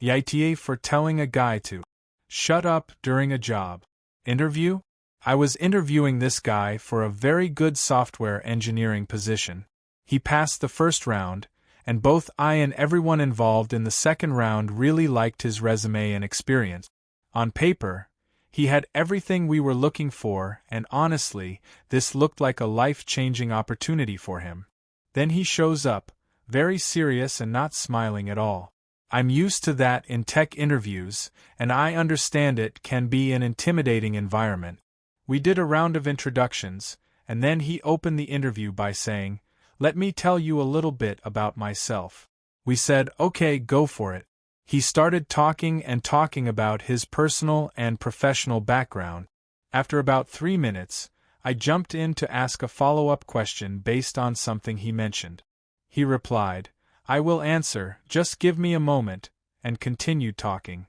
Yita for telling a guy to shut up during a job interview? I was interviewing this guy for a very good software engineering position. He passed the first round, and both I and everyone involved in the second round really liked his resume and experience. On paper, he had everything we were looking for, and honestly, this looked like a life-changing opportunity for him. Then he shows up, very serious and not smiling at all. I'm used to that in tech interviews, and I understand it can be an intimidating environment. We did a round of introductions, and then he opened the interview by saying, "Let me tell you a little bit about myself." We said, "Okay, go for it." He started talking about his personal and professional background. After about 3 minutes, I jumped in to ask a follow-up question based on something he mentioned. He replied, "I will answer, just give me a moment," and continued talking.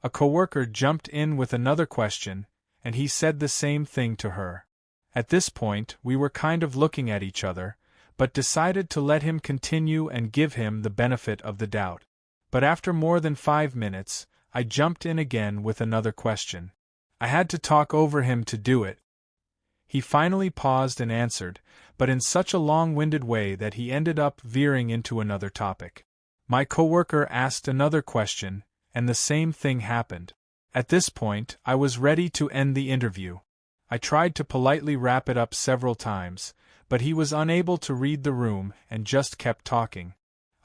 A coworker jumped in with another question, and he said the same thing to her. At this point, we were kind of looking at each other, but decided to let him continue and give him the benefit of the doubt. But after more than 5 minutes, I jumped in again with another question. I had to talk over him to do it. He finally paused and answered, but in such a long-winded way that he ended up veering into another topic. My coworker asked another question, and the same thing happened. At this point, I was ready to end the interview. I tried to politely wrap it up several times, but he was unable to read the room and just kept talking.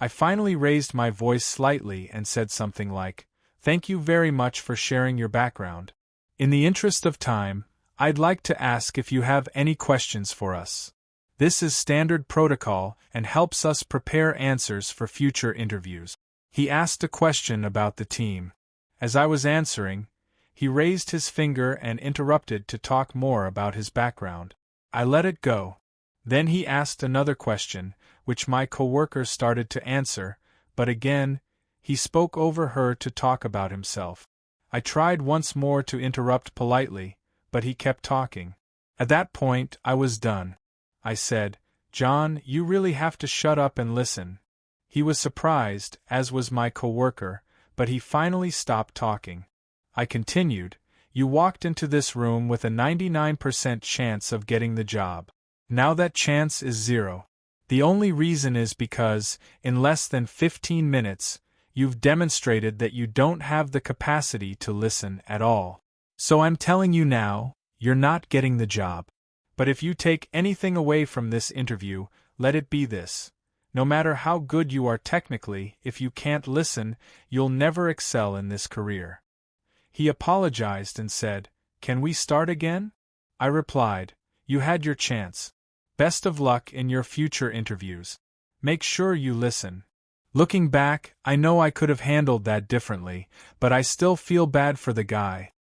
I finally raised my voice slightly and said something like, "Thank you very much for sharing your background. In the interest of time, I'd like to ask if you have any questions for us. This is standard protocol and helps us prepare answers for future interviews." He asked a question about the team. As I was answering, he raised his finger and interrupted to talk more about his background. I let it go. Then he asked another question, which my coworker started to answer, but again, he spoke over her to talk about himself. I tried once more to interrupt politely, but he kept talking. At that point, I was done. I said, "John, you really have to shut up and listen." He was surprised, as was my coworker, but he finally stopped talking. I continued, "You walked into this room with a 99% chance of getting the job. Now that chance is 0. The only reason is because, in less than 15 minutes, you've demonstrated that you don't have the capacity to listen at all. So I'm telling you now, you're not getting the job. But if you take anything away from this interview, let it be this. No matter how good you are technically, if you can't listen, you'll never excel in this career." He apologized and said, "Can we start again?" I replied, "You had your chance. Best of luck in your future interviews. Make sure you listen." Looking back, I know I could have handled that differently, but I still feel bad for the guy.